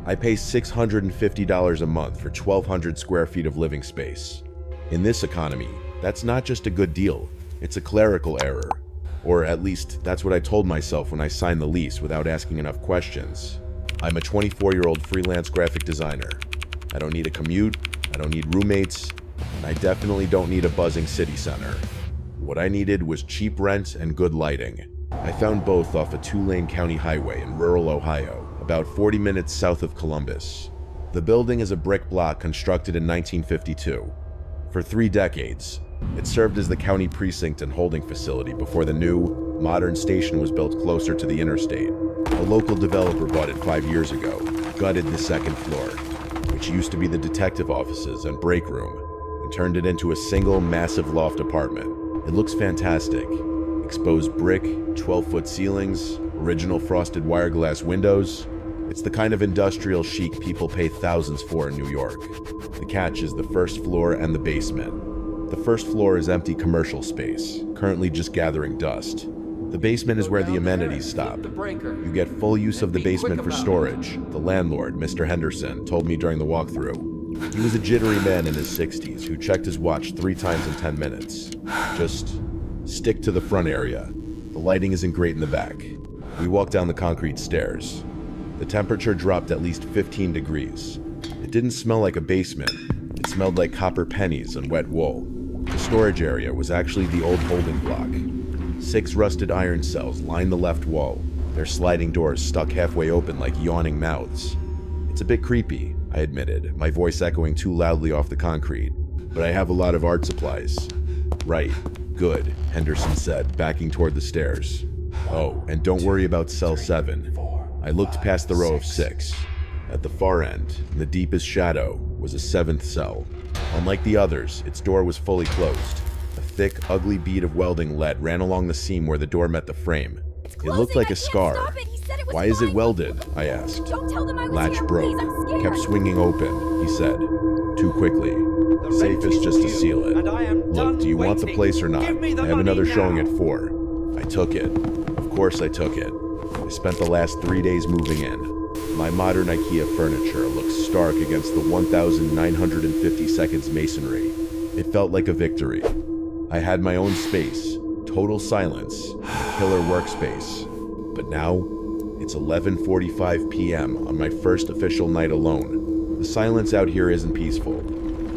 I pay $650 a month for 1,200 square feet of living space. In this economy, that's not just a good deal, it's a clerical error. Or at least, that's what I told myself when I signed the lease without asking enough questions. I'm a 24-year-old freelance graphic designer. I don't need a commute, I don't need roommates, and I definitely don't need a buzzing city center. What I needed was cheap rent and good lighting. I found both off a 2-lane county highway in rural Ohio, about 40 minutes south of Columbus. The building is a brick block constructed in 1952. For 3 decades, it served as the county precinct and holding facility before the new, modern station was built closer to the interstate. A local developer bought it 5 years ago, gutted the second floor, which used to be the detective offices and break room, and turned it into a single, massive loft apartment. It looks fantastic. Exposed brick, 12-foot ceilings, original frosted wire glass windows. It's the kind of industrial chic people pay thousands for in New York. The catch is the first floor and the basement. The first floor is empty commercial space, currently just gathering dust. The basement is where the amenities stop. You get full use of the basement for storage, the landlord, Mr. Henderson, told me during the walkthrough. He was a jittery man in his 60s who checked his watch 3 times in 10 minutes. Just stick to the front area. The lighting isn't great in the back. We walked down the concrete stairs. The temperature dropped at least 15 degrees. It didn't smell like a basement. It smelled like copper pennies and wet wool. The storage area was actually the old holding block. 6 rusted iron cells lined the left wall, their sliding doors stuck halfway open like yawning mouths. It's a bit creepy, I admitted, my voice echoing too loudly off the concrete. But I have a lot of art supplies. Right. Good, Henderson said, backing toward the stairs. Oh, and don't worry about cell 7. I looked past the row of 6. At the far end, in the deepest shadow, was a 7th cell. Unlike the others, its door was fully closed. A thick, ugly bead of welding lead ran along the seam where the door met the frame. It looked like a scar. Why is it welded? I asked. Latch broke. Kept swinging open, he said. Too quickly. Safest just to seal it. Look, do you want the place or not? I have another showing at 4. I took it. Of course I took it. I spent the last 3 days moving in. My modern IKEA furniture looked stark against the 1,950 seconds masonry. It felt like a victory. I had my own space, total silence, killer workspace. But now, it's 11:45 p.m. on my first official night alone. The silence out here isn't peaceful.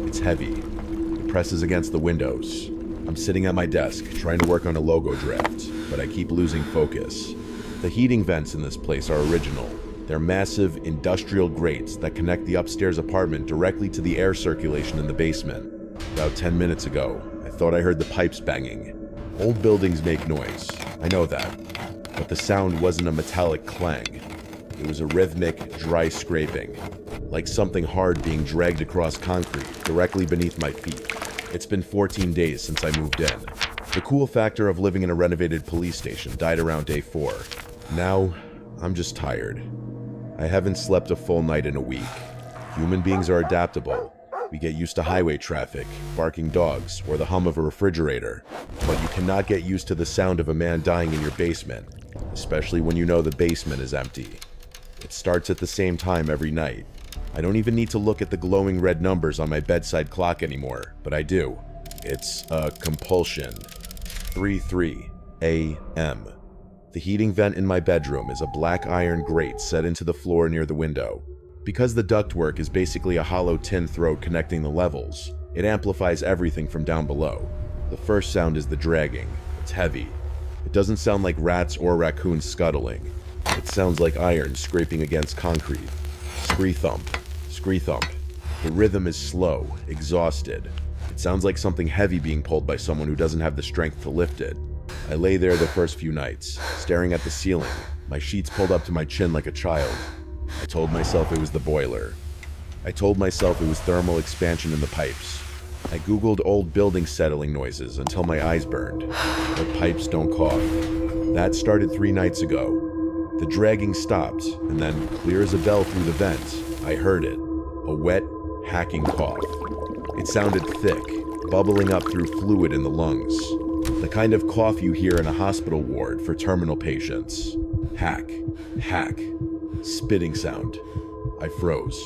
It's heavy. It presses against the windows. I'm sitting at my desk, trying to work on a logo draft, but I keep losing focus. The heating vents in this place are original. They're massive, industrial grates that connect the upstairs apartment directly to the air circulation in the basement. About 10 minutes ago, I thought I heard the pipes banging. Old buildings make noise, I know that. But the sound wasn't a metallic clang. It was a rhythmic, dry scraping, like something hard being dragged across concrete directly beneath my feet. It's been 14 days since I moved in. The cool factor of living in a renovated police station died around day 4. Now, I'm just tired. I haven't slept a full night in a week. Human beings are adaptable. We get used to highway traffic, barking dogs, or the hum of a refrigerator. But you cannot get used to the sound of a man dying in your basement, especially when you know the basement is empty. It starts at the same time every night. I don't even need to look at the glowing red numbers on my bedside clock anymore, but I do. It's a compulsion. 3:03 a.m. The heating vent in my bedroom is a black iron grate set into the floor near the window. Because the ductwork is basically a hollow tin throat connecting the levels, it amplifies everything from down below. The first sound is the dragging. It's heavy. It doesn't sound like rats or raccoons scuttling. It sounds like iron scraping against concrete. Scree-thump, scree-thump. The rhythm is slow, exhausted. It sounds like something heavy being pulled by someone who doesn't have the strength to lift it. I lay there the first few nights, staring at the ceiling, my sheets pulled up to my chin like a child. I told myself it was the boiler. I told myself it was thermal expansion in the pipes. I googled old building settling noises until my eyes burned. But pipes don't cough. That started 3 nights ago. The dragging stopped, and then, clear as a bell through the vent, I heard it. A wet, hacking cough. It sounded thick, bubbling up through fluid in the lungs. The kind of cough you hear in a hospital ward for terminal patients. Hack, hack, spitting sound. I froze.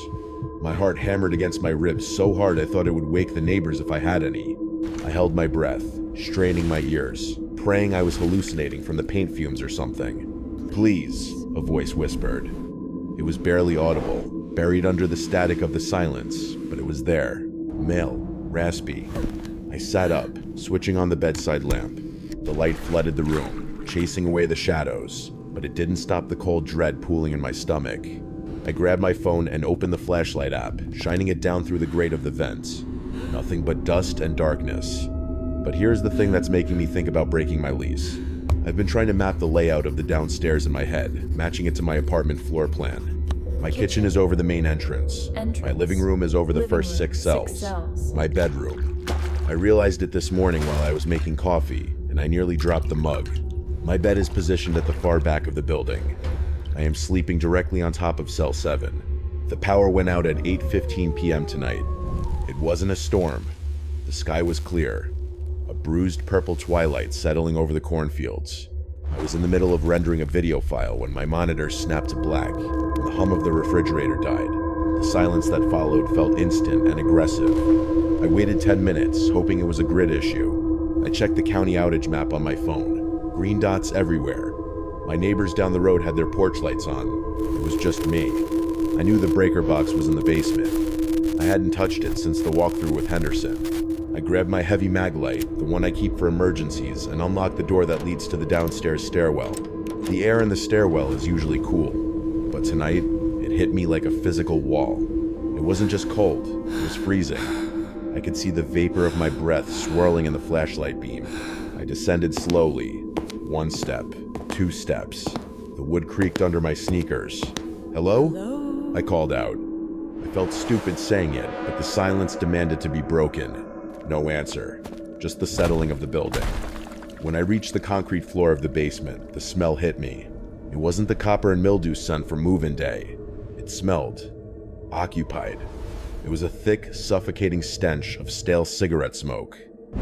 My heart hammered against my ribs so hard I thought it would wake the neighbors if I had any. I held my breath, straining my ears, praying I was hallucinating from the paint fumes or something. "Please," a voice whispered. It was barely audible, buried under the static of the silence, but it was there. Male, raspy. I sat up, switching on the bedside lamp. The light flooded the room, chasing away the shadows, but it didn't stop the cold dread pooling in my stomach. I grabbed my phone and opened the flashlight app, shining it down through the grate of the vent. Nothing but dust and darkness. But here's the thing that's making me think about breaking my lease. I've been trying to map the layout of the downstairs in my head, matching it to my apartment floor plan. My kitchen is over the main entrance. My living room is over the first six cells. My bedroom. I realized it this morning while I was making coffee, and I nearly dropped the mug. My bed is positioned at the far back of the building. I am sleeping directly on top of cell 7. The power went out at 8:15 p.m. tonight. It wasn't a storm. The sky was clear. A bruised purple twilight settling over the cornfields. I was in the middle of rendering a video file when my monitor snapped to black, and the hum of the refrigerator died. The silence that followed felt instant and aggressive. I waited 10 minutes, hoping it was a grid issue. I checked the county outage map on my phone. Green dots everywhere. My neighbors down the road had their porch lights on. It was just me. I knew the breaker box was in the basement. I hadn't touched it since the walkthrough with Henderson. I grabbed my heavy mag light, the one I keep for emergencies, and unlocked the door that leads to the downstairs stairwell. The air in the stairwell is usually cool, but tonight, it hit me like a physical wall. It wasn't just cold, it was freezing. I could see the vapor of my breath swirling in the flashlight beam. I descended slowly. 1 step, 2 steps. The wood creaked under my sneakers. "Hello?" I called out. I felt stupid saying it, but the silence demanded to be broken. No answer, just the settling of the building. When I reached the concrete floor of the basement, the smell hit me. It wasn't the copper and mildew scent from move-in day. It smelled occupied. It was a thick, suffocating stench of stale cigarette smoke.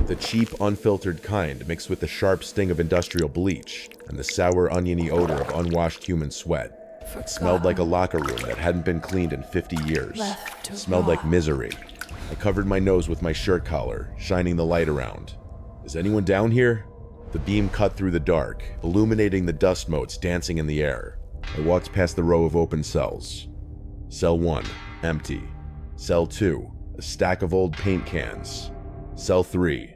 The cheap, unfiltered kind mixed with the sharp sting of industrial bleach and the sour, oniony odor of unwashed human sweat. It smelled like a locker room that hadn't been cleaned in 50 years. It smelled like misery. I covered my nose with my shirt collar, shining the light around. "Is anyone down here?" The beam cut through the dark, illuminating the dust motes dancing in the air. I walked past the row of open cells. Cell 1, empty. Cell 2, a stack of old paint cans. Cell 3,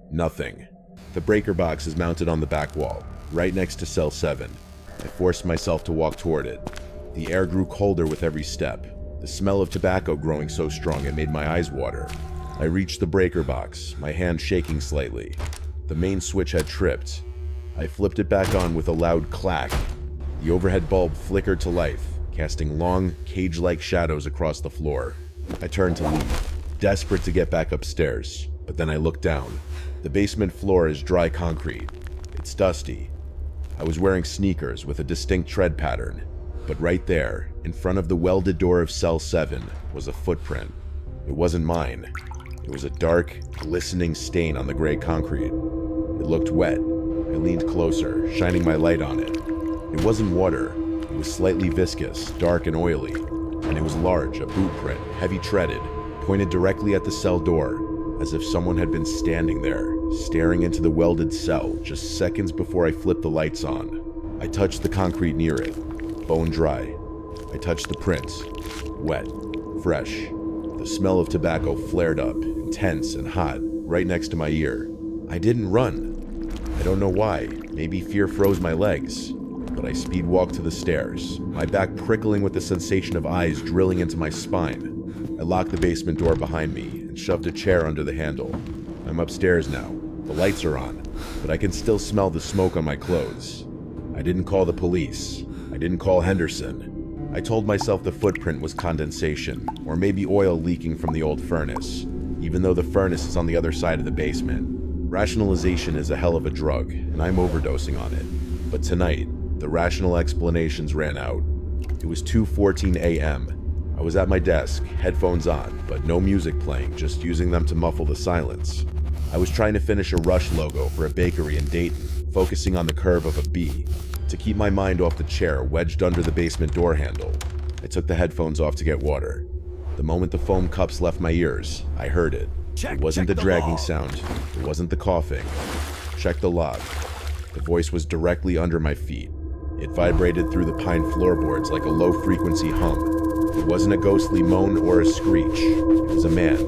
nothing. The breaker box is mounted on the back wall, right next to cell 7. I forced myself to walk toward it. The air grew colder with every step, the smell of tobacco growing so strong it made my eyes water. I reached the breaker box, my hand shaking slightly. The main switch had tripped. I flipped it back on with a loud clack. The overhead bulb flickered to life, casting long, cage-like shadows across the floor. I turned to leave, desperate to get back upstairs, but then I looked down. The basement floor is dry concrete. It's dusty. I was wearing sneakers with a distinct tread pattern, but right there, in front of the welded door of cell 7, was a footprint. It wasn't mine. It was a dark, glistening stain on the gray concrete. It looked wet. I leaned closer, shining my light on it. It wasn't water. It was slightly viscous, dark and oily, and it was large, a boot print, heavy treaded, pointed directly at the cell door, as if someone had been standing there, staring into the welded cell just seconds before I flipped the lights on. I touched the concrete near it, bone dry. I touched the print, wet, fresh. The smell of tobacco flared up, intense and hot, right next to my ear. I didn't run. I don't know why, maybe fear froze my legs, but I speed walked to the stairs, my back prickling with the sensation of eyes drilling into my spine. I locked the basement door behind me and shoved a chair under the handle. I'm upstairs now. The lights are on, but I can still smell the smoke on my clothes. I didn't call the police. I didn't call Henderson. I told myself the footprint was condensation, or maybe oil leaking from the old furnace, even though the furnace is on the other side of the basement. Rationalization is a hell of a drug, and I'm overdosing on it. But tonight, the rational explanations ran out. It was 2:14 a.m. I was at my desk, headphones on, but no music playing, just using them to muffle the silence. I was trying to finish a Rush logo for a bakery in Dayton, focusing on the curve of a B, to keep my mind off the chair wedged under the basement door handle. I took the headphones off to get water. The moment the foam cups left my ears, I heard it. It wasn't the dragging sound. It wasn't the coughing. Check the log. The voice was directly under my feet. It vibrated through the pine floorboards like a low-frequency hum. It wasn't a ghostly moan or a screech. It was a man.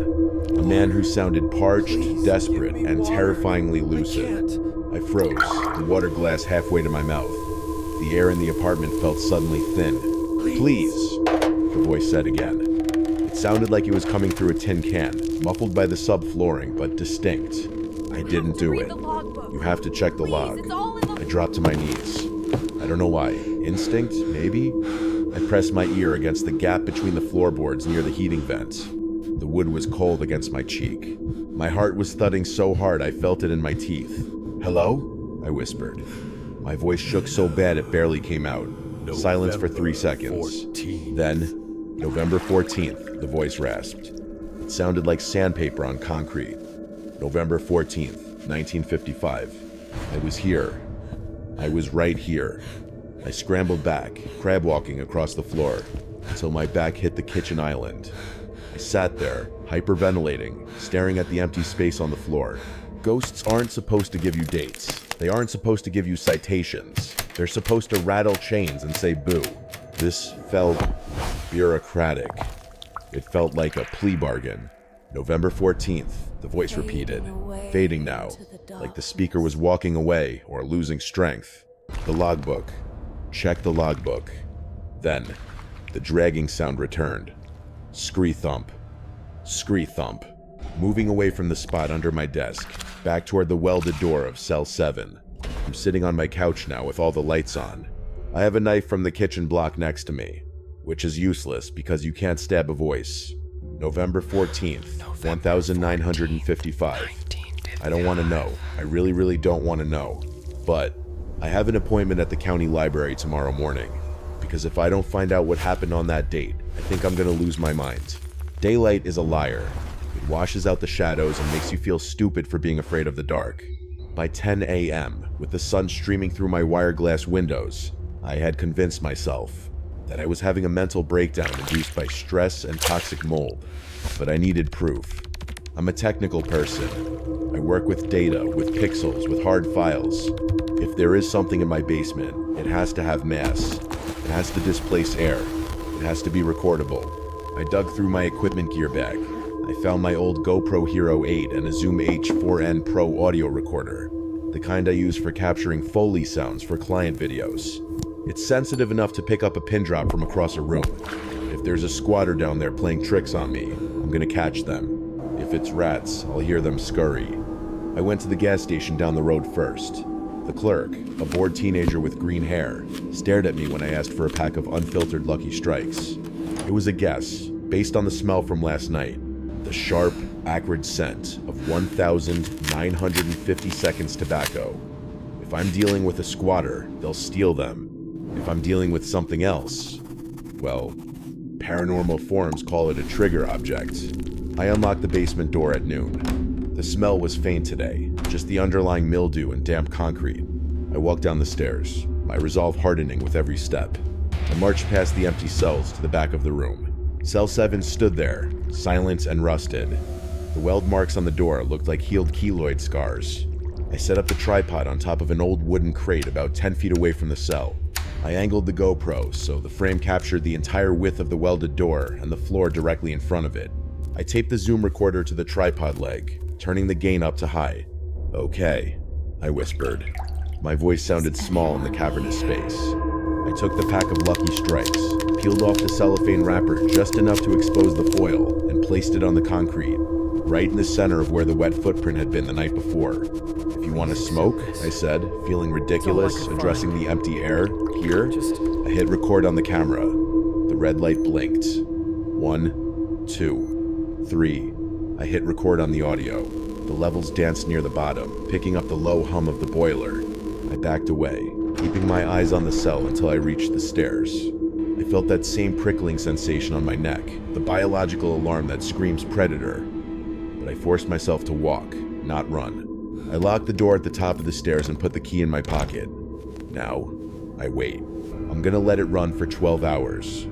A man who sounded parched, desperate, and terrifyingly lucid. I froze, the water glass halfway to my mouth. The air in the apartment felt suddenly thin. "Please," the voice said again. It sounded like it was coming through a tin can, muffled by the subflooring, but distinct. I didn't do it. "You have to check the log." I dropped to my knees. I don't know why. Instinct, maybe? I pressed my ear against the gap between the floorboards near the heating vent. The wood was cold against my cheek. My heart was thudding so hard I felt it in my teeth. "Hello?" I whispered. My voice shook so bad it barely came out. Silence for 3 seconds. Then, "November 14th, the voice rasped. It sounded like sandpaper on concrete. "November 14th, 1955. I was here. I was right here." I scrambled back, crab walking across the floor, until my back hit the kitchen island. I sat there, hyperventilating, staring at the empty space on the floor. Ghosts aren't supposed to give you dates. They aren't supposed to give you citations. They're supposed to rattle chains and say boo. This felt bureaucratic. It felt like a plea bargain. "November 14th, the voice repeated, fading now, like the speaker was walking away or losing strength. "The logbook. Check the logbook." Then, the dragging sound returned. Scree thump. Scree thump. Moving away from the spot under my desk, back toward the welded door of cell 7. I'm sitting on my couch now with all the lights on. I have a knife from the kitchen block next to me, which is useless because you can't stab a voice. "November 14th, 1955. I don't want to know. I really don't want to know. But I have an appointment at the county library tomorrow morning, because if I don't find out what happened on that date, I think I'm going to lose my mind. Daylight is a liar. It washes out the shadows and makes you feel stupid for being afraid of the dark. By 10 a.m., with the sun streaming through my wire glass windows, I had convinced myself that I was having a mental breakdown induced by stress and toxic mold, but I needed proof. I'm a technical person. I work with data, with pixels, with hard files. If there is something in my basement, it has to have mass. It has to displace air. It has to be recordable. I dug through my equipment gear bag. I found my old GoPro Hero 8 and a Zoom H4n Pro audio recorder, the kind I use for capturing Foley sounds for client videos. It's sensitive enough to pick up a pin drop from across a room. If there's a squatter down there playing tricks on me, I'm gonna catch them. If it's rats, I'll hear them scurry. I went to the gas station down the road first. The clerk, a bored teenager with green hair, stared at me when I asked for a pack of unfiltered Lucky Strikes. It was a guess, based on the smell from last night. The sharp, acrid scent of 1,950 seconds tobacco. If I'm dealing with a squatter, they'll steal them. If I'm dealing with something else, well, paranormal forums call it a trigger object. I unlocked the basement door at noon. The smell was faint today, just the underlying mildew and damp concrete. I walked down the stairs, my resolve hardening with every step. I marched past the empty cells to the back of the room. Cell 7 stood there, silent and rusted. The weld marks on the door looked like healed keloid scars. I set up the tripod on top of an old wooden crate about 10 feet away from the cell. I angled the GoPro so the frame captured the entire width of the welded door and the floor directly in front of it. I taped the zoom recorder to the tripod leg, turning the gain up to high. "Okay," I whispered. My voice sounded small in the cavernous space. I took the pack of Lucky Strikes, peeled off the cellophane wrapper just enough to expose the foil, and placed it on the concrete, right in the center of where the wet footprint had been the night before. "If you want to smoke," I said, feeling ridiculous, addressing the empty air. "Here." I hit record on the camera. The red light blinked. 1, 2, 3. I hit record on the audio. The levels danced near the bottom, picking up the low hum of the boiler. I backed away, keeping my eyes on the cell until I reached the stairs. I felt that same prickling sensation on my neck, the biological alarm that screams predator. But I forced myself to walk, not run. I locked the door at the top of the stairs and put the key in my pocket. Now, I wait. I'm gonna let it run for 12 hours.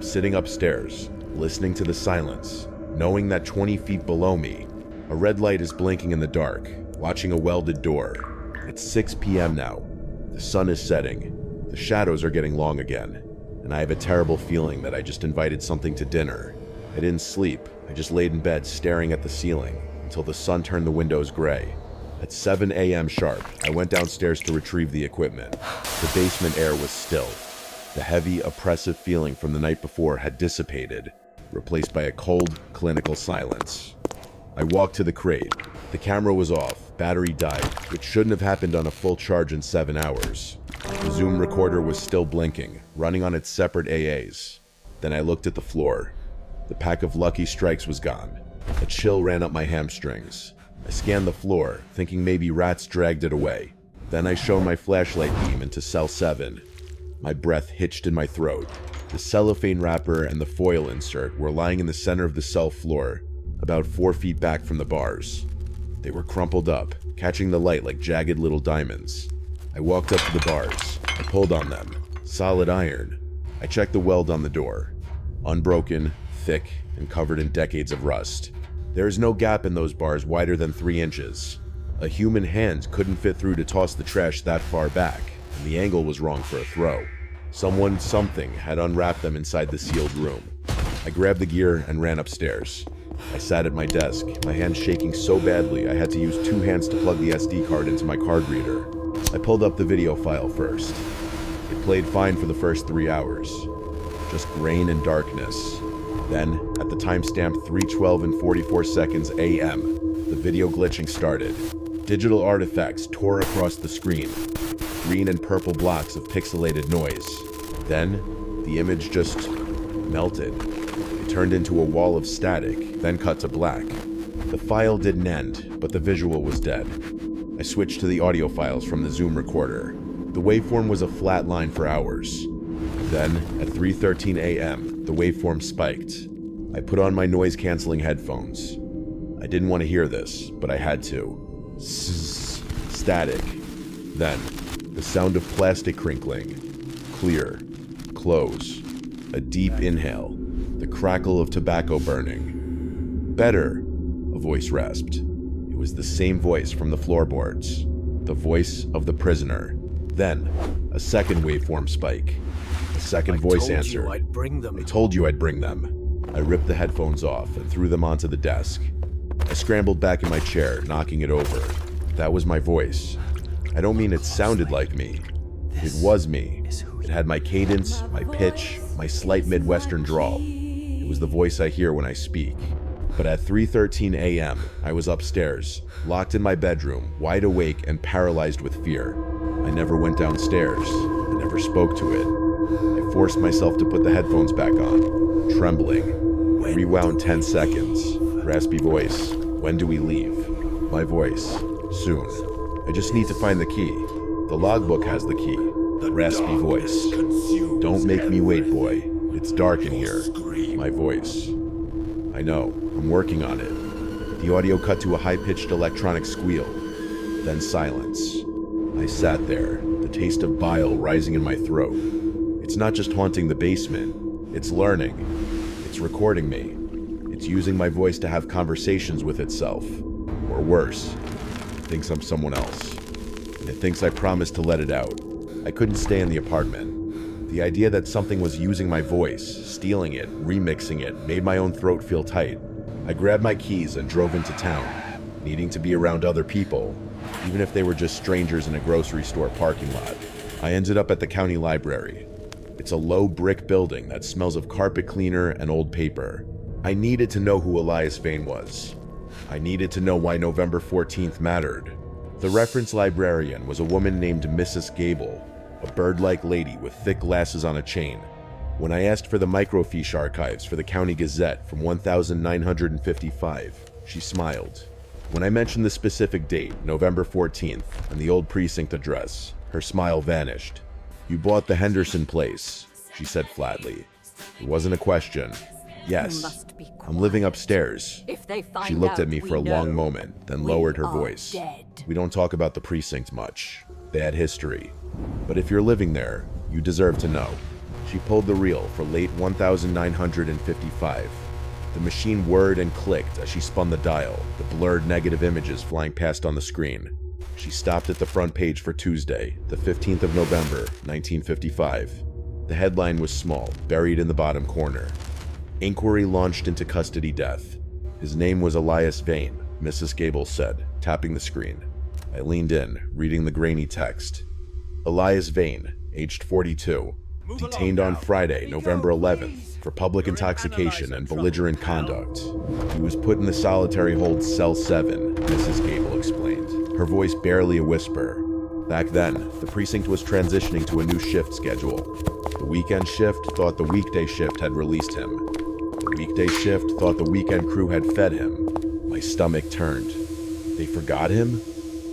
I'm sitting upstairs, listening to the silence, knowing that 20 feet below me, a red light is blinking in the dark, watching a welded door. It's 6 p.m. now. The sun is setting. The shadows are getting long again, and I have a terrible feeling that I just invited something to dinner. I didn't sleep. I just laid in bed staring at the ceiling until the sun turned the windows gray. At 7 a.m. sharp, I went downstairs to retrieve the equipment. The basement air was still. The heavy, oppressive feeling from the night before had dissipated, replaced by a cold, clinical silence. I walked to the crate. The camera was off, battery died, which shouldn't have happened on a full charge in 7 hours. The zoom recorder was still blinking, running on its separate AAs. Then I looked at the floor. The pack of Lucky Strikes was gone. A chill ran up my hamstrings. I scanned the floor, thinking maybe rats dragged it away. Then I shone my flashlight beam into cell 7. My breath hitched in my throat. The cellophane wrapper and the foil insert were lying in the center of the cell floor, about 4 feet back from the bars. They were crumpled up, catching the light like jagged little diamonds. I walked up to the bars. I pulled on them. Solid iron. I checked the weld on the door. Unbroken, thick, and covered in decades of rust. There is no gap in those bars wider than 3 inches. A human hand couldn't fit through to toss the trash that far back, and the angle was wrong for a throw. Something had unwrapped them inside the sealed room. I grabbed the gear and ran upstairs. I sat at my desk, my hands shaking so badly I had to use 2 hands to plug the SD card into my card reader. I pulled up the video file first. It played fine for the first 3 hours. Just grain and darkness. Then, at the timestamp 3:12 and 44 seconds AM, the video glitching started. Digital artifacts tore across the screen. Green and purple blocks of pixelated noise. Then, the image just melted. It turned into a wall of static, then cut to black. The file didn't end, but the visual was dead. I switched to the audio files from the Zoom recorder. The waveform was a flat line for hours. Then, at 3:13 a.m., the waveform spiked. I put on my noise-canceling headphones. I didn't want to hear this, but I had to. Static. Then, the sound of plastic crinkling. Clear. Close. A deep inhale. The crackle of tobacco burning. Better, a voice rasped. It was the same voice from the floorboards. The voice of the prisoner. Then, a second waveform spike. A second voice answered. I told you I'd bring them. I ripped the headphones off and threw them onto the desk. I scrambled back in my chair, knocking it over. That was my voice. I don't mean it sounded like me. It was me. It had my cadence, my pitch, my slight Midwestern drawl. It was the voice I hear when I speak. But at 3:13 a.m., I was upstairs, locked in my bedroom, wide awake and paralyzed with fear. I never went downstairs. I never spoke to it. I forced myself to put the headphones back on, trembling. I rewound 10 seconds. Raspy voice. When do we leave? My voice. Soon. I just need to find the key. The logbook has the key. Raspy voice. Don't make me wait, boy. It's dark in here. My voice. I know. I'm working on it. The audio cut to a high-pitched electronic squeal. Then silence. I sat there, the taste of bile rising in my throat. It's not just haunting the basement. It's learning. It's recording me. It's using my voice to have conversations with itself. Or worse, it thinks I'm someone else. And it thinks I promised to let it out. I couldn't stay in the apartment. The idea that something was using my voice, stealing it, remixing it, made my own throat feel tight. I grabbed my keys and drove into town, needing to be around other people, even if they were just strangers in a grocery store parking lot. I ended up at the county library. It's a low brick building that smells of carpet cleaner and old paper. I needed to know who Elias Vane was. I needed to know why November 14th mattered. The reference librarian was a woman named Mrs. Gable, a bird-like lady with thick glasses on a chain. When I asked for the microfiche archives for the County Gazette from 1955, she smiled. When I mentioned the specific date, November 14th, and the old precinct address, her smile vanished. You bought the Henderson place, she said flatly. It wasn't a question. Yes, I'm living upstairs. She looked at me for a long moment, then lowered her voice. We don't talk about the precinct much. Bad history. But if you're living there, you deserve to know. She pulled the reel for late 1955. The machine whirred and clicked as she spun the dial, the blurred negative images flying past on the screen. She stopped at the front page for Tuesday, the 15th of November, 1955. The headline was small, buried in the bottom corner. Inquiry launched into custody death. His name was Elias Vane, Mrs. Gable said, tapping the screen. I leaned in, reading the grainy text. Elias Vane, aged 42, detained on Friday, November 11th, for public intoxication and belligerent conduct. He was put in the solitary hold cell 7, Mrs. Gable explained, her voice barely a whisper. Back then, the precinct was transitioning to a new shift schedule. The weekend shift thought the weekday shift had released him. The weekday shift thought the weekend crew had fed him. My stomach turned. They forgot him?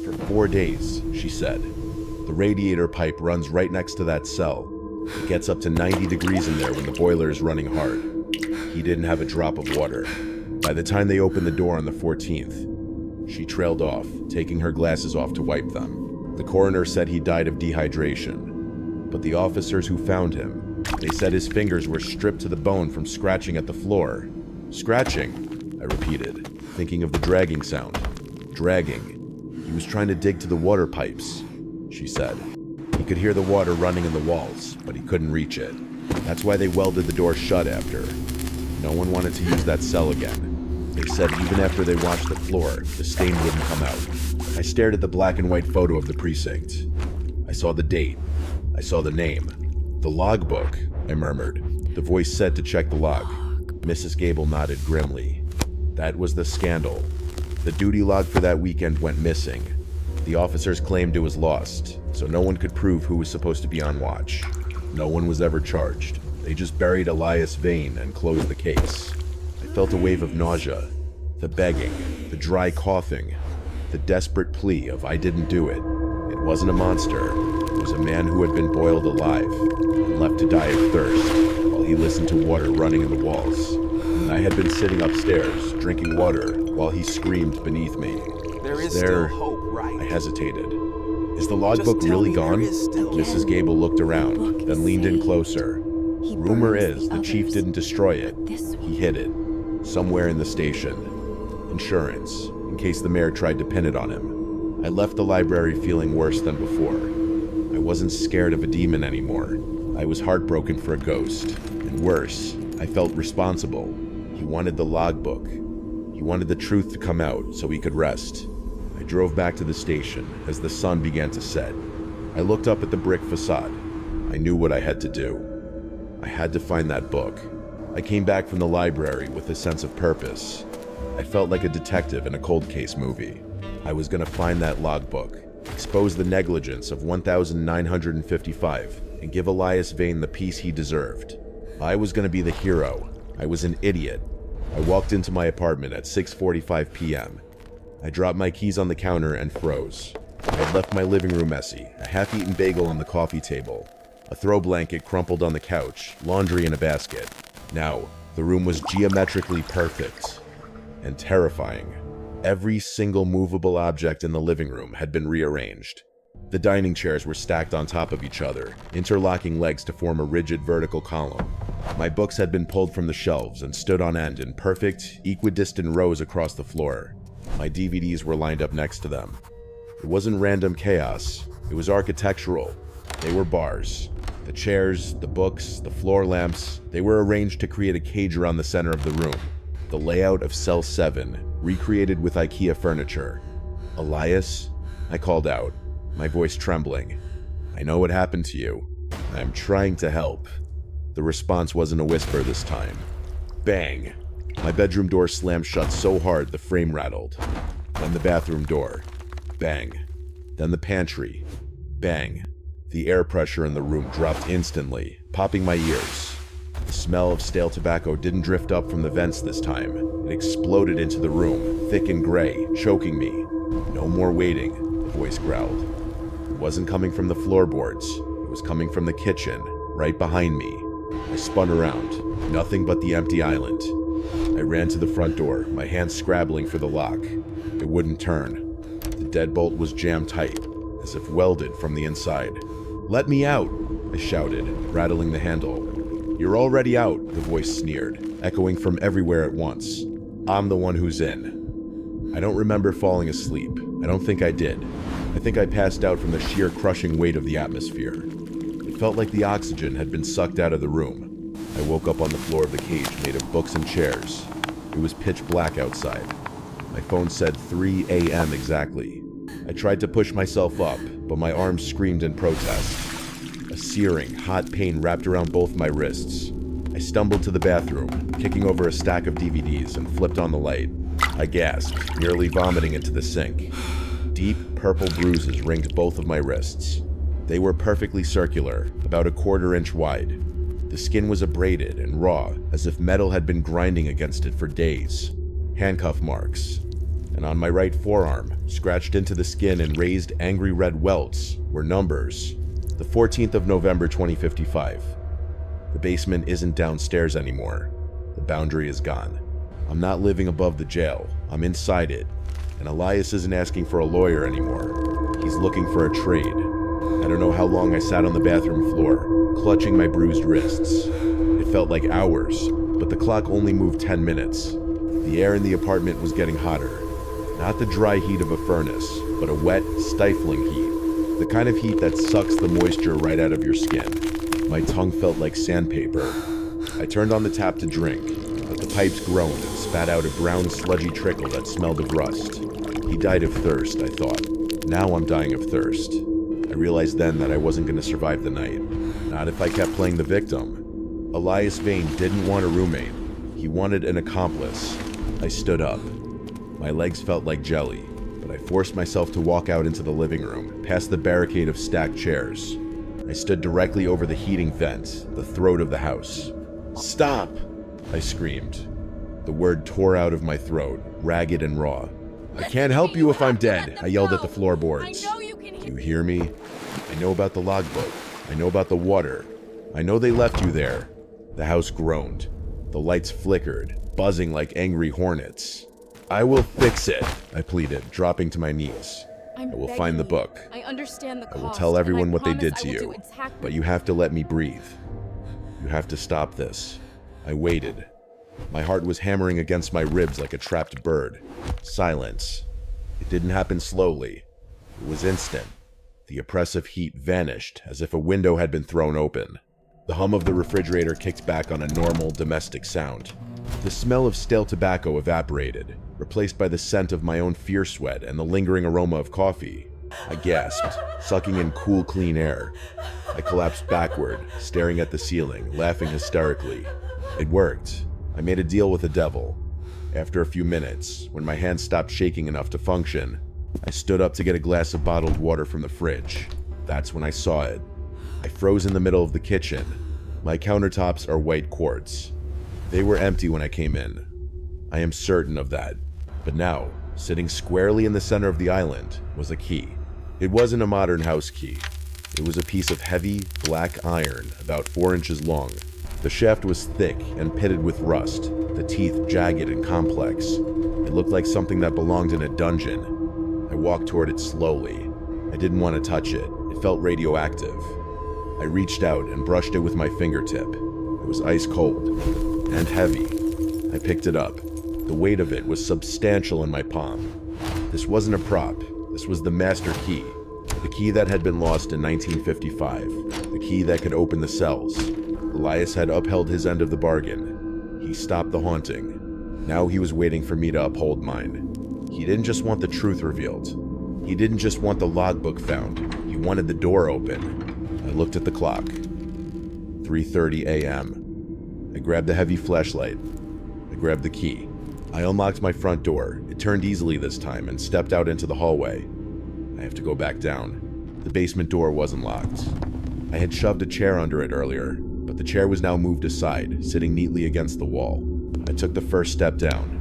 For 4 days, she said. The radiator pipe runs right next to that cell. It gets up to 90 degrees in there when the boiler is running hard. He didn't have a drop of water. By the time they opened the door on the 14th, she trailed off, taking her glasses off to wipe them. The coroner said he died of dehydration. But the officers who found him, they said his fingers were stripped to the bone from scratching at the floor. Scratching, I repeated, thinking of the dragging sound. Dragging. He was trying to dig to the water pipes, she said. He could hear the water running in the walls, but he couldn't reach it. That's why they welded the door shut after. No one wanted to use that cell again. They said even after they washed the floor, the stain wouldn't come out. I stared at the black and white photo of the precinct. I saw the date. I saw the name. The logbook, I murmured. The voice said to check the log. Mrs. Gable nodded grimly. That was the scandal. The duty log for that weekend went missing. The officers claimed it was lost, so no one could prove who was supposed to be on watch. No one was ever charged. They just buried Elias Vane and closed the case. I felt a wave of nausea. The begging, the dry coughing, the desperate plea of I didn't do it. It wasn't a monster. It was a man who had been boiled alive and left to die of thirst while he listened to water running in the walls. And I had been sitting upstairs, drinking water, while he screamed beneath me. There is still hope, right? I hesitated. Is the logbook really gone? Mrs. Gable looked around, then leaned in closer. Rumor is the chief didn't destroy it. He hid it. Somewhere in the station. Insurance, in case the mayor tried to pin it on him. I left the library feeling worse than before. I wasn't scared of a demon anymore. I was heartbroken for a ghost. And worse, I felt responsible. He wanted the logbook. He wanted the truth to come out so he could rest. I drove back to the station as the sun began to set. I looked up at the brick facade. I knew what I had to do. I had to find that book. I came back from the library with a sense of purpose. I felt like a detective in a cold case movie. I was going to find that logbook, expose the negligence of 1955, and give Elias Vane the peace he deserved. I was going to be the hero. I was an idiot. I walked into my apartment at 6:45 p.m. I dropped my keys on the counter and froze. I had left my living room messy, a half-eaten bagel on the coffee table, a throw blanket crumpled on the couch, laundry in a basket. Now, the room was geometrically perfect and terrifying. Every single movable object in the living room had been rearranged. The dining chairs were stacked on top of each other, interlocking legs to form a rigid vertical column. My books had been pulled from the shelves and stood on end in perfect, equidistant rows across the floor. My DVDs were lined up next to them. It wasn't random chaos, it was architectural. They were bars. The chairs, the books, the floor lamps, they were arranged to create a cage around the center of the room. The layout of Cell 7, recreated with IKEA furniture. Elias? I called out, my voice trembling. I know what happened to you. I am trying to help. The response wasn't a whisper this time. Bang! My bedroom door slammed shut so hard the frame rattled. Then the bathroom door. Bang. Then the pantry. Bang. The air pressure in the room dropped instantly, popping my ears. The smell of stale tobacco didn't drift up from the vents this time. It exploded into the room, thick and gray, choking me. No more waiting, the voice growled. It wasn't coming from the floorboards. It was coming from the kitchen, right behind me. I spun around. Nothing but the empty island. I ran to the front door, my hands scrabbling for the lock. It wouldn't turn. The deadbolt was jammed tight, as if welded from the inside. Let me out! I shouted, rattling the handle. "You're already out," the voice sneered, echoing from everywhere at once. "I'm the one who's in." I don't remember falling asleep. I don't think I did. I think I passed out from the sheer crushing weight of the atmosphere. It felt like the oxygen had been sucked out of the room. I woke up on the floor of the cage made of books and chairs. It was pitch black outside. My phone said 3 a.m. exactly. I tried to push myself up, but my arms screamed in protest. A searing, hot pain wrapped around both my wrists. I stumbled to the bathroom, kicking over a stack of DVDs, and flipped on the light. I gasped, nearly vomiting into the sink. Deep, purple bruises ringed both of my wrists. They were perfectly circular, about a 1/4 inch wide. The skin was abraded and raw, as if metal had been grinding against it for days. Handcuff marks. And on my right forearm, scratched into the skin in raised, angry red welts, were numbers. The 14th of November 2055. The basement isn't downstairs anymore. The boundary is gone. I'm not living above the jail. I'm inside it. And Elias isn't asking for a lawyer anymore. He's looking for a trade. I don't know how long I sat on the bathroom floor, clutching my bruised wrists. It felt like hours, but the clock only moved 10 minutes. The air in the apartment was getting hotter. Not the dry heat of a furnace, but a wet, stifling heat. The kind of heat that sucks the moisture right out of your skin. My tongue felt like sandpaper. I turned on the tap to drink, but the pipes groaned and spat out a brown, sludgy trickle that smelled of rust. He died of thirst, I thought. Now I'm dying of thirst. I realized then that I wasn't going to survive the night. Not if I kept playing the victim. Elias Vane didn't want a roommate. He wanted an accomplice. I stood up. My legs felt like jelly, but I forced myself to walk out into the living room, past the barricade of stacked chairs. I stood directly over the heating vent, the throat of the house. "Stop!" I screamed. The word tore out of my throat, ragged and raw. "I can't help you if I'm dead," I yelled at the floorboards. "Do you hear me? I know about the logbook. I know about the water. I know they left you there." The house groaned. The lights flickered, buzzing like angry hornets. "I will fix it," I pleaded, dropping to my knees. I will find the book. I understand the cost. I will tell everyone what they did to I will you, do exactly. but you have to let me breathe. You have to stop this. I waited. My heart was hammering against my ribs like a trapped bird. Silence. It didn't happen slowly. It was instant. The oppressive heat vanished as if a window had been thrown open. The hum of the refrigerator kicked back on a normal domestic sound. The smell of stale tobacco evaporated, replaced by the scent of my own fear sweat and the lingering aroma of coffee. I gasped, sucking in cool, clean air. I collapsed backward, staring at the ceiling, laughing hysterically. It worked. I made a deal with the devil. After a few minutes, when my hands stopped shaking enough to function, I stood up to get a glass of bottled water from the fridge. That's when I saw it. I froze in the middle of the kitchen. My countertops are white quartz. They were empty when I came in. I am certain of that. But now, sitting squarely in the center of the island, was a key. It wasn't a modern house key. It was a piece of heavy, black iron, about 4 inches long. The shaft was thick and pitted with rust, the teeth jagged and complex. It looked like something that belonged in a dungeon. I walked toward it slowly. I didn't want to touch it. It felt radioactive. I reached out and brushed it with my fingertip. It was ice cold and heavy. I picked it up. The weight of it was substantial in my palm. This wasn't a prop. This was the master key. The key that had been lost in 1955. The key that could open the cells. Elias had upheld his end of the bargain. He stopped the haunting. Now he was waiting for me to uphold mine. He didn't just want the truth revealed. He didn't just want the logbook found. He wanted the door open. I looked at the clock. 3:30 a.m. I grabbed the heavy flashlight. I grabbed the key. I unlocked my front door. It turned easily this time and stepped out into the hallway. I have to go back down. The basement door wasn't locked. I had shoved a chair under it earlier, but the chair was now moved aside, sitting neatly against the wall. I took the first step down.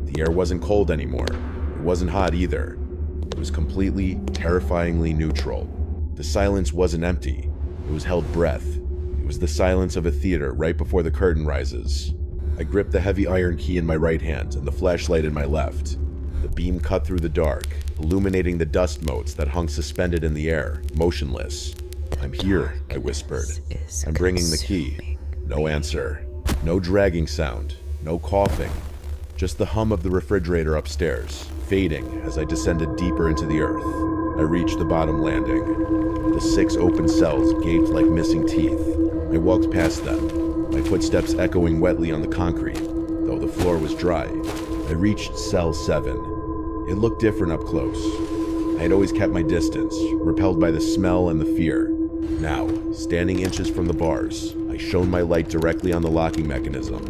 The air wasn't cold anymore. It wasn't hot either. It was completely, terrifyingly neutral. The silence wasn't empty. It was held breath. It was the silence of a theater right before the curtain rises. I gripped the heavy iron key in my right hand and the flashlight in my left. The beam cut through the dark, illuminating the dust motes that hung suspended in the air, motionless. "I'm here," I whispered. "I'm bringing the key." No answer. No dragging sound. No coughing. Just the hum of the refrigerator upstairs, fading as I descended deeper into the earth. I reached the bottom landing. The 6 open cells gaped like missing teeth. I walked past them, my footsteps echoing wetly on the concrete, though the floor was dry. I reached cell 7. It looked different up close. I had always kept my distance, repelled by the smell and the fear. Now, standing inches from the bars, I shone my light directly on the locking mechanism.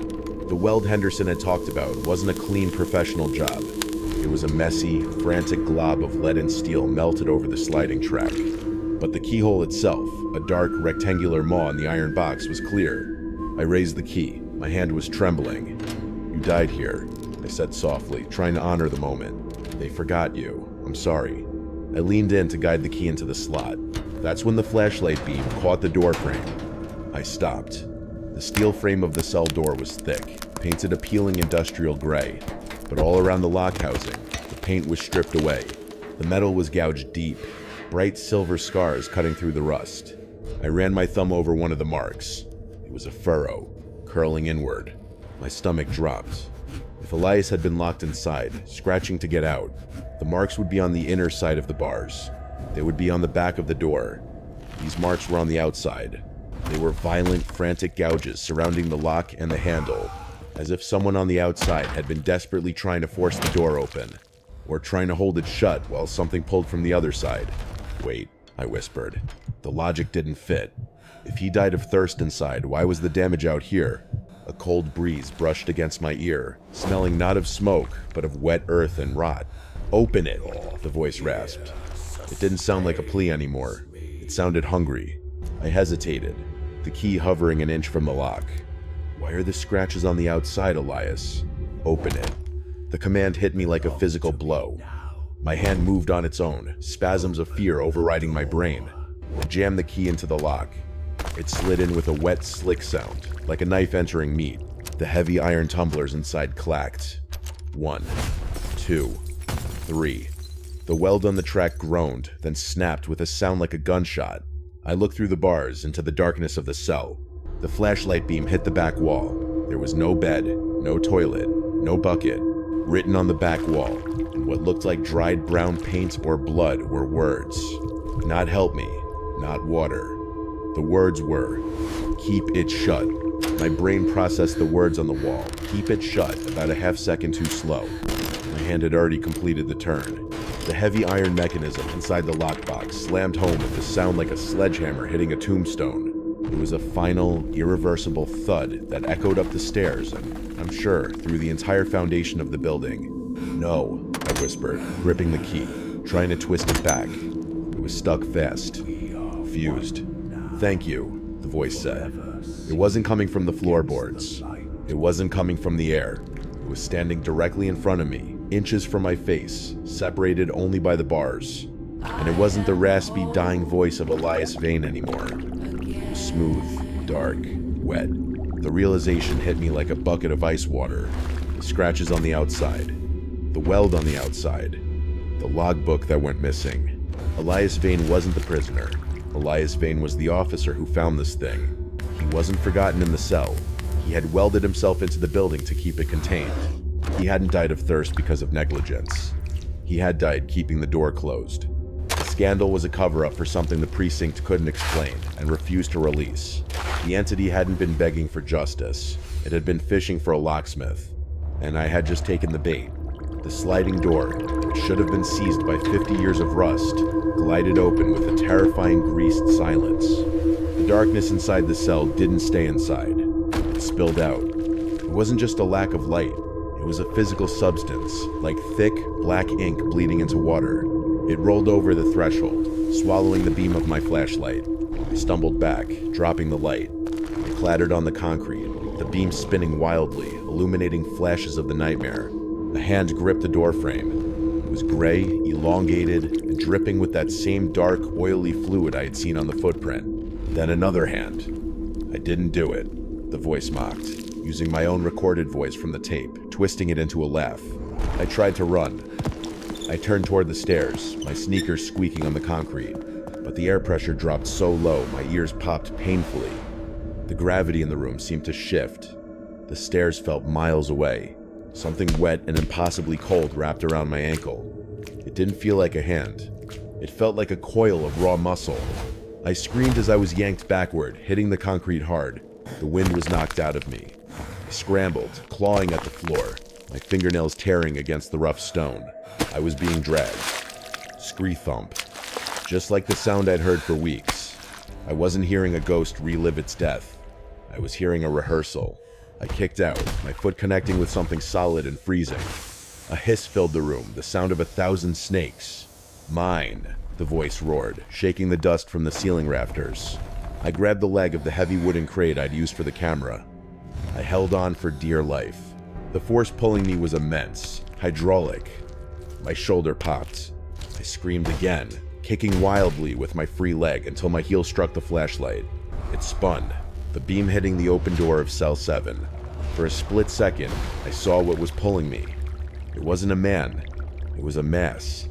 The weld Henderson had talked about wasn't a clean professional job. It was a messy, frantic glob of lead and steel melted over the sliding track. But the keyhole itself, a dark, rectangular maw in the iron box, was clear. I raised the key. My hand was trembling. "You died here," I said softly, trying to honor the moment. "They forgot you. I'm sorry." I leaned in to guide the key into the slot. That's when the flashlight beam caught the door frame. I stopped. The steel frame of the cell door was thick, painted a peeling industrial gray, but all around the lock housing, the paint was stripped away. The metal was gouged deep, bright silver scars cutting through the rust. I ran my thumb over one of the marks. It was a furrow, curling inward. My stomach dropped. If Elias had been locked inside, scratching to get out, the marks would be on the inner side of the bars. They would be on the back of the door. These marks were on the outside. They were violent, frantic gouges surrounding the lock and the handle, as if someone on the outside had been desperately trying to force the door open, or trying to hold it shut while something pulled from the other side. "Wait," I whispered. The logic didn't fit. If he died of thirst inside, why was the damage out here? A cold breeze brushed against my ear, smelling not of smoke, but of wet earth and rot. "Open it," the voice rasped. It didn't sound like a plea anymore. It sounded hungry. I hesitated, the key hovering an inch from the lock. "Why are the scratches on the outside, Elias?" "Open it." The command hit me like a physical blow. My hand moved on its own, spasms of fear overriding my brain. I jammed the key into the lock. It slid in with a wet, slick sound, like a knife entering meat. The heavy iron tumblers inside clacked. 1, 2, 3. The weld on the track groaned, then snapped with a sound like a gunshot. I looked through the bars into the darkness of the cell. The flashlight beam hit the back wall. There was no bed, no toilet, no bucket. Written on the back wall, in what looked like dried brown paint or blood, were words. Not "help me," not "water." The words were, "Keep it shut." My brain processed the words on the wall, "Keep it shut," about a half second too slow. My hand had already completed the turn. The heavy iron mechanism inside the lockbox slammed home with a sound like a sledgehammer hitting a tombstone. It was a final, irreversible thud that echoed up the stairs and, I'm sure, through the entire foundation of the building. "No," I whispered, gripping the key, trying to twist it back. It was stuck fast. Fused. "Thank you," the voice said. It wasn't coming from the floorboards. It wasn't coming from the air. It was standing directly in front of me, inches from my face, separated only by the bars. And it wasn't the raspy, dying voice of Elias Vane anymore. It was smooth, dark, wet. The realization hit me like a bucket of ice water. The scratches on the outside. The weld on the outside. The logbook that went missing. Elias Vane wasn't the prisoner. Elias Vane was the officer who found this thing. He wasn't forgotten in the cell. He had welded himself into the building to keep it contained. He hadn't died of thirst because of negligence. He had died keeping the door closed. The scandal was a cover-up for something the precinct couldn't explain and refused to release. The entity hadn't been begging for justice. It had been fishing for a locksmith. And I had just taken the bait. The sliding door, which should have been seized by 50 years of rust, glided open with a terrifying greased silence. The darkness inside the cell didn't stay inside. It spilled out. It wasn't just a lack of light. It was a physical substance, like thick, black ink bleeding into water. It rolled over the threshold, swallowing the beam of my flashlight. I stumbled back, dropping the light. I clattered on the concrete, the beam spinning wildly, illuminating flashes of the nightmare. A hand gripped the doorframe. It was gray, elongated, and dripping with that same dark, oily fluid I had seen on the footprint. Then another hand. "I didn't do it," the voice mocked, using my own recorded voice from the tape, twisting it into a laugh. I tried to run. I turned toward the stairs, my sneakers squeaking on the concrete. but the air pressure dropped so low my ears popped painfully. The gravity in the room seemed to shift. The stairs felt miles away. Something wet and impossibly cold wrapped around my ankle. It didn't feel like a hand. It felt like a coil of raw muscle. I screamed as I was yanked backward, hitting the concrete hard. The wind was knocked out of me. I scrambled, clawing at the floor, my fingernails tearing against the rough stone. I was being dragged. Scree thump. Just like the sound I'd heard for weeks. I wasn't hearing a ghost relive its death. I was hearing a rehearsal. I kicked out, my foot connecting with something solid and freezing. A hiss filled the room, the sound of 1,000 snakes. Mine, the voice roared, shaking the dust from the ceiling rafters. I grabbed the leg of the heavy wooden crate I'd used for the camera. I held on for dear life. The force pulling me was immense, hydraulic. My shoulder popped. I screamed again, kicking wildly with my free leg until my heel struck the flashlight. It spun, the beam hitting the open door of cell 7. For a split second, I saw what was pulling me. It wasn't a man, it was a mass.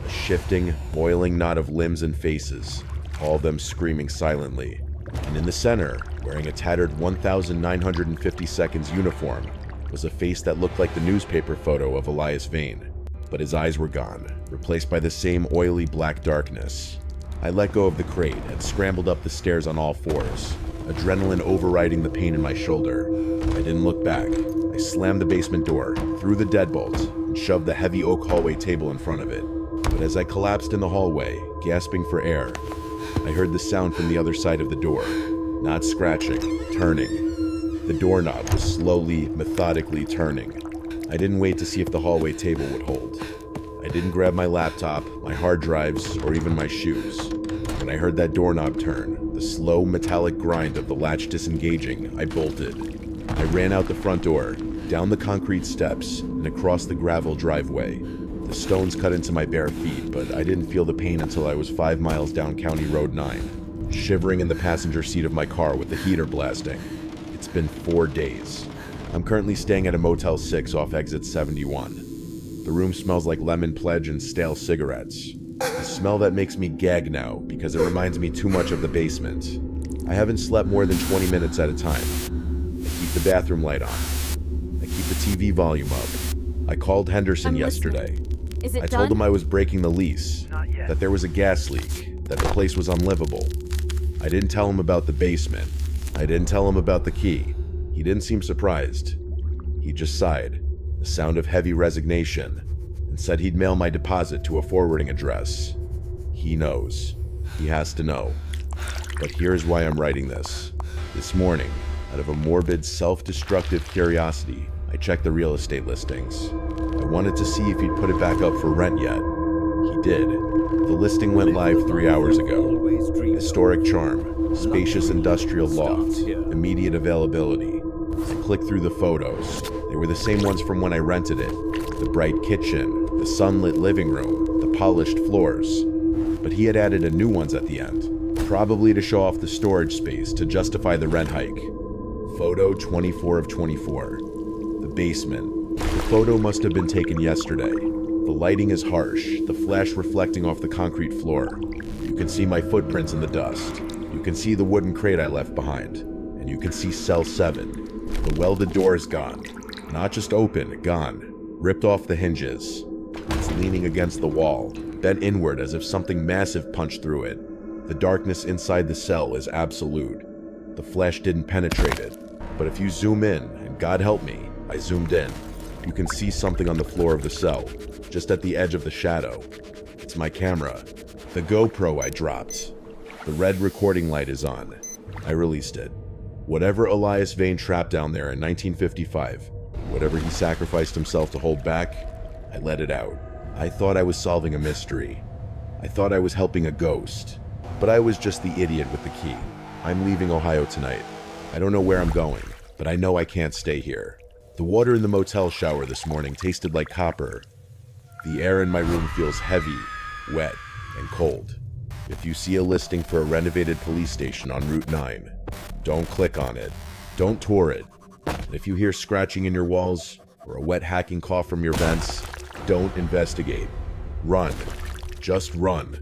A shifting, boiling knot of limbs and faces, all of them screaming silently. And in the center, wearing a tattered 1950 seconds uniform, was a face that looked like the newspaper photo of Elias Vane. But his eyes were gone, replaced by the same oily black darkness. I let go of the crate and scrambled up the stairs on all fours, adrenaline overriding the pain in my shoulder. I didn't look back. I slammed the basement door, threw the deadbolt, and shoved the heavy oak hallway table in front of it. But as I collapsed in the hallway, gasping for air, I heard the sound from the other side of the door. Not scratching, turning. The doorknob was slowly, methodically turning. I didn't wait to see if the hallway table would hold. I didn't grab my laptop, my hard drives, or even my shoes. When I heard that doorknob turn, the slow metallic grind of the latch disengaging, I bolted. I ran out the front door, down the concrete steps, and across the gravel driveway. The stones cut into my bare feet, but I didn't feel the pain until I was 5 miles down County Road 9, shivering in the passenger seat of my car with the heater blasting. It's been 4 days. I'm currently staying at a Motel 6 off exit 71. The room smells like lemon pledge and stale cigarettes. A smell that makes me gag now because it reminds me too much of the basement. I haven't slept more than 20 minutes at a time. I keep the bathroom light on. I keep the TV volume up. I called Henderson yesterday. Is it I done? told him I was breaking the lease, that there was a gas leak, that the place was unlivable. I didn't tell him about the basement. I didn't tell him about the key. He didn't seem surprised. He just sighed, the sound of heavy resignation, and said he'd mail my deposit to a forwarding address. He knows. He has to know. But here's why I'm writing this. This morning, out of a morbid, self-destructive curiosity, I checked the real estate listings. I wanted to see if he'd put it back up for rent yet. He did. The listing went live 3 hours ago. Historic charm, spacious industrial loft, immediate availability. I clicked through the photos. They were the same ones from when I rented it. The bright kitchen, the sunlit living room, the polished floors. But he had added a new ones at the end, probably to show off the storage space to justify the rent hike. Photo 24 of 24. The basement. The photo must have been taken yesterday. The lighting is harsh, the flash reflecting off the concrete floor. You can see my footprints in the dust. You can see the wooden crate I left behind. And you can see cell 7. The welded door is gone. Not just open, gone. Ripped off the hinges. It's leaning against the wall, bent inward as if something massive punched through it. The darkness inside the cell is absolute. The flash didn't penetrate it. But if you zoom in, and God help me, I zoomed in, you can see something on the floor of the cell, just at the edge of the shadow. It's my camera. The GoPro I dropped. The red recording light is on. I released it. Whatever Elias Vane trapped down there in 1955, whatever he sacrificed himself to hold back, I let it out. I thought I was solving a mystery. I thought I was helping a ghost. But I was just the idiot with the key. I'm leaving Ohio tonight. I don't know where I'm going, but I know I can't stay here. The water in the motel shower this morning tasted like copper. The air in my room feels heavy, wet, and cold. If you see a listing for a renovated police station on Route 9, don't click on it. Don't tour it. And if you hear scratching in your walls or a wet hacking cough from your vents, don't investigate. Run. Just run.